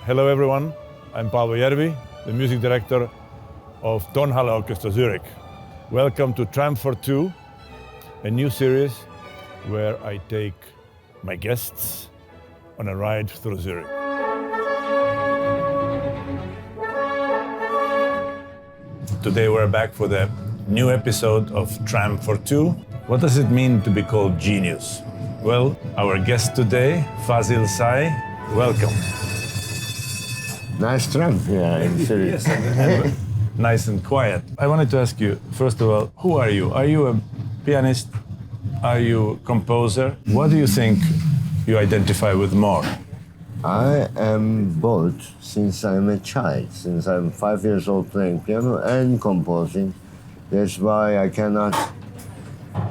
Hello everyone, I'm Paavo Järvi, the music director of Tonhalle Orchestra Zurich. Welcome to Tramp for Two, a new series where I take my guests on a ride through Zurich. Today we're back for the new episode of Tramp for Two. What does it mean to be called genius? Well, our guest today, Fazil Say, welcome. Nice tramp here in Zurich. Yes, and nice and quiet. I wanted to ask you, first of all, who are you? Are you a pianist? Are you a composer? What do you think you identify with more? I am both since I'm a child, since I'm 5 years old playing piano and composing. That's why I cannot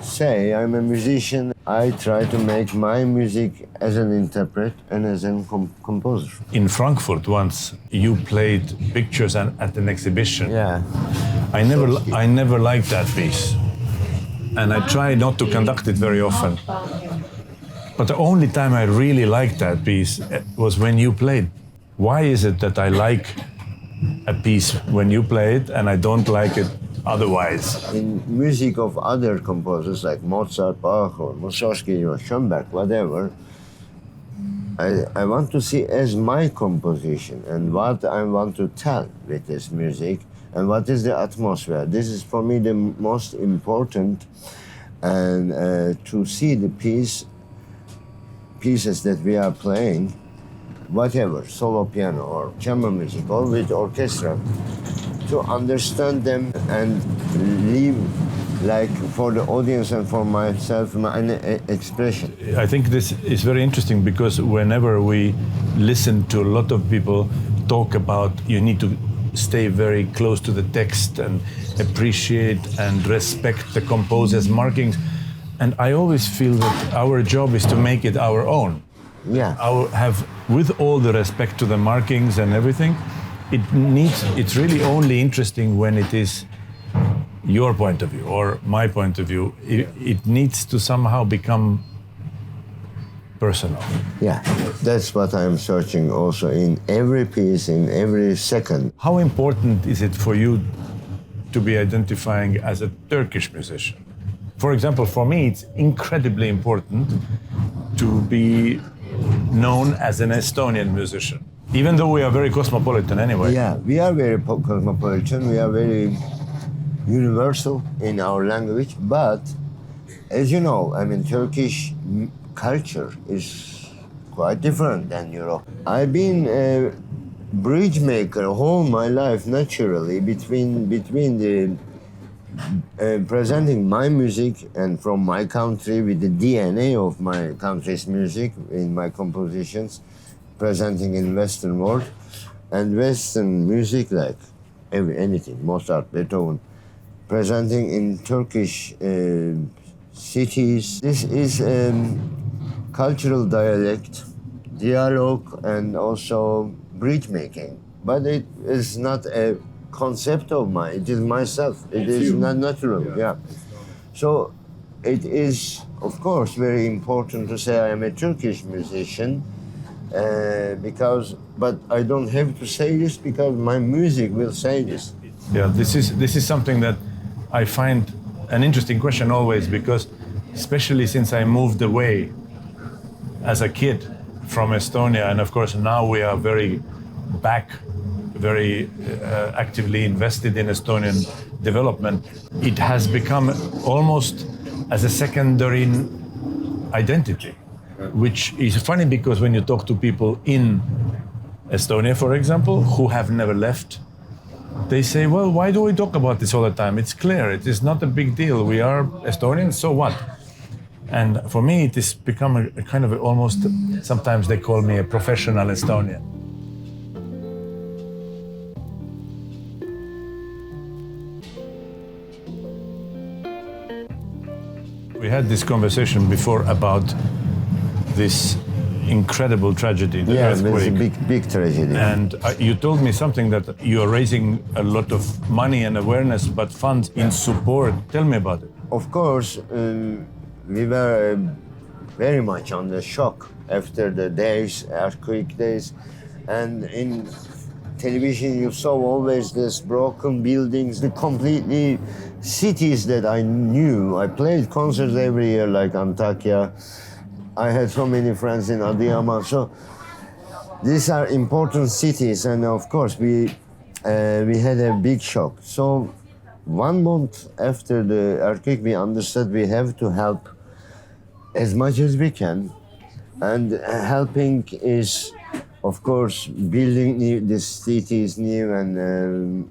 say I'm a musician. I try to make my music as an interpret and as a composer. In Frankfurt once, you played pictures at an exhibition. Yeah. I never liked that piece. And I try not to conduct it very often. But the only time I really liked that piece was when you played. Why is it that I like a piece when you play it and I don't like it otherwise? In music of other composers like Mozart, Bach, or Mussorgsky, or Schoenberg, whatever, I want to see as my composition and what I want to tell with this music and what is the atmosphere. This is for me the most important, and to see the pieces that we are playing, whatever, solo piano or chamber music or with orchestra, to understand them and leave, like, for the audience and for myself, my expression. I think this is very interesting because whenever we listen to a lot of people talk about you need to stay very close to the text and appreciate and respect the composer's markings, and I always feel that our job is to make it our own. Yeah. With all the respect to the markings and everything, it's really only interesting when it is your point of view or my point of view. It needs to somehow become personal. Yeah, that's what I'm searching also in every piece, in every second. How important is it for you to be identifying as a Turkish musician? For example, for me, it's incredibly important to be known as an Estonian musician, even though we are very cosmopolitan anyway. Yeah, we are very cosmopolitan, we are very universal in our language, but as you know, I mean, Turkish culture is quite different than Europe. I've been a bridge maker all my life, naturally, between the presenting my music and from my country with the DNA of my country's music in my compositions, presenting in Western world, and Western music like anything, Mozart, Beethoven, presenting in Turkish cities. This is cultural dialogue, and also bridge making. But it is not a concept of mine, it is myself. It is not natural, yeah. So it is, of course, very important to say I am a Turkish musician, but I don't have to say this because my music will say this. Yeah, this is something that I find an interesting question always, because especially since I moved away as a kid from Estonia, and of course now we are very actively invested in Estonian development, it has become almost as a secondary identity, which is funny because when you talk to people in Estonia, for example, who have never left, they say, well, why do we talk about this all the time? It's clear, it is not a big deal. We are Estonians, so what? And for me, it has become a kind of almost, sometimes they call me a professional Estonian. We had this conversation before about this incredible tragedy, the earthquake. It's a big tragedy. And you told me something that you are raising a lot of money and awareness, but funds in support. Tell me about it. Of course, we were very much under shock after the earthquake days. And in television, you saw always this broken buildings, the completely cities that I knew. I played concerts every year, like Antakya. I had so many friends in Adıyaman. So these are important cities, and of course we had a big shock. So 1 month after the earthquake, we understood we have to help as much as we can, and helping is, of course, building the cities new, and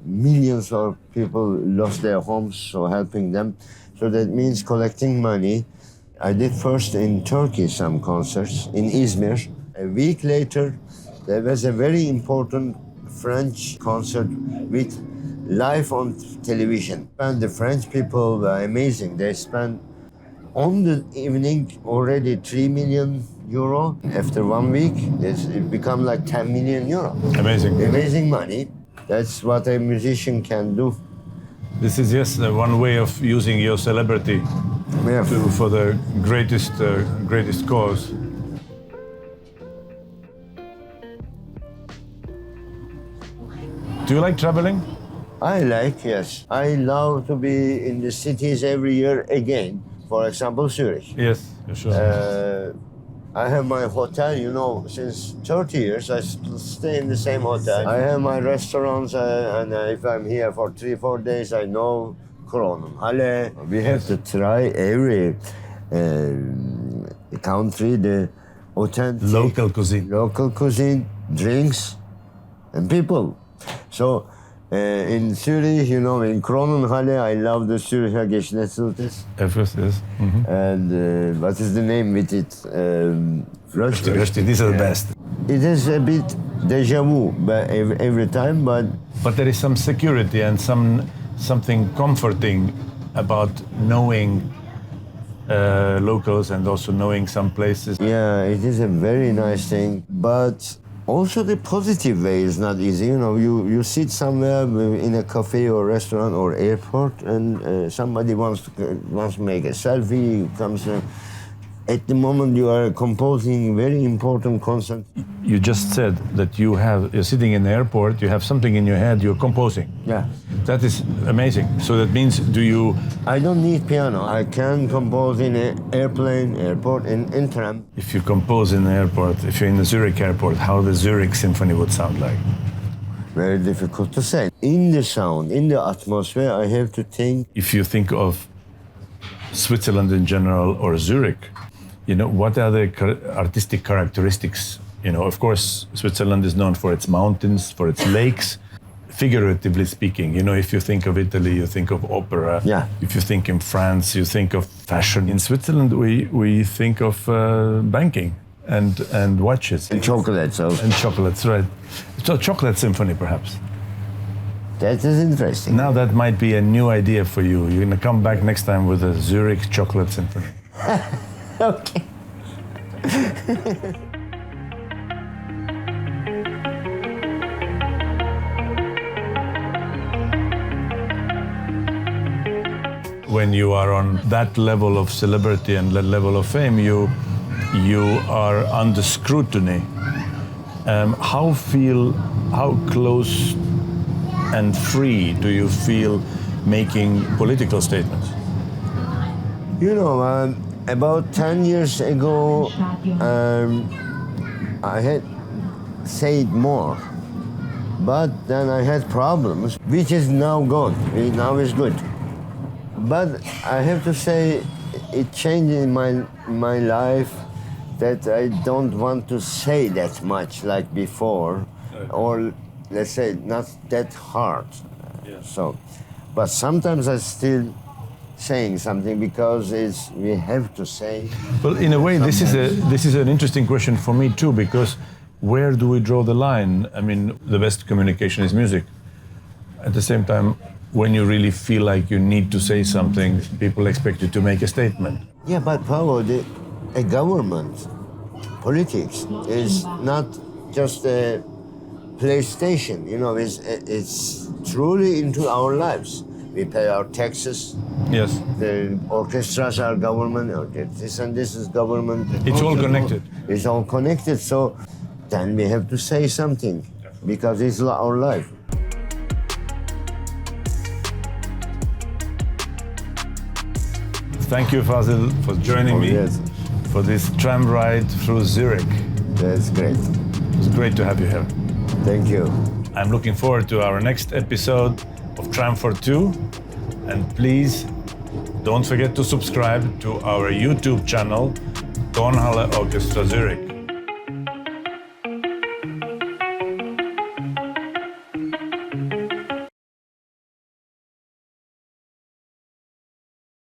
millions of people lost their homes, so helping them. So that means collecting money. I did first in Turkey some concerts, in Izmir. A week later, there was a very important French concert with live on television. And the French people were amazing. They spent on the evening already 3 million euro. After 1 week, it become like 10 million euro. Amazing. Amazing money. That's what a musician can do. This is just one way of using your celebrity Yeah. for the greatest cause. Do you like traveling? I like, yes. I love to be in the cities every year again. For example, Zurich. Yes, sure. I have my hotel, since 30 years, I stay in the same hotel. I have my restaurants, and if I'm here for 3-4 days, I know Kronenhalle. We have to try every country, the authentic Local cuisine, drinks, and people. So in Zurich, in Kronenhalle, I love the Züricher Geschnetzeltes. Yes. And what is the name with it? Rösti. These are the best. It is a bit deja vu every time, but But there is some security and something comforting about knowing locals and also knowing some places. yeah, it is a very nice thing. But also the positive way is not easy. You sit somewhere in a cafe or restaurant or airport, and somebody wants to make a selfie. Comes at the moment you are composing very important concert. You just said that you're sitting in the airport, you have something in your head, you're composing. Yeah. That is amazing. So that means I don't need piano. I can compose in an airplane, airport, in tram. if you compose in the airport, if you're in the Zurich airport, how the Zurich Symphony would sound like? Very difficult to say. In the sound, in the atmosphere, I have to think. If you think of Switzerland in general or Zurich, what are the artistic characteristics? Of course, Switzerland is known for its mountains, for its lakes. Figuratively speaking, if you think of Italy, you think of opera. Yeah. If you think in France, you think of fashion. In Switzerland, we think of banking and watches. And chocolates also. And chocolates, right. So chocolate symphony, perhaps. That is interesting. Now that might be a new idea for you. You're gonna come back next time with a Zurich chocolate symphony. Okay. When you are on that level of celebrity and that level of fame, you are under scrutiny. How close and free do you feel making political statements? About 10 years ago, I had said more, but then I had problems, which is now gone. Now is good. But I have to say, it changed in my life that I don't want to say that much like before, or let's say not that hard. Yeah. So, but sometimes I still saying something because we have to say. Well, in a way, this is an interesting question for me too, because where do we draw the line? I mean, the best communication is music. At the same time, when you really feel like you need to say something, people expect you to make a statement. Yeah, but Paolo, a government, politics is not just a PlayStation. It's truly into our lives. We pay our taxes. Yes. The orchestras are government, this and this is government. It's all connected. It's all connected. So then we have to say something because it's our life. Thank you, Fazil, for joining me Yes, for this tram ride through Zurich. that's great. It's great to have you here. Thank you. I'm looking forward to our next episode of Tram for Two. And please don't forget to subscribe to our YouTube channel, Tonhalle Orchestra Zurich.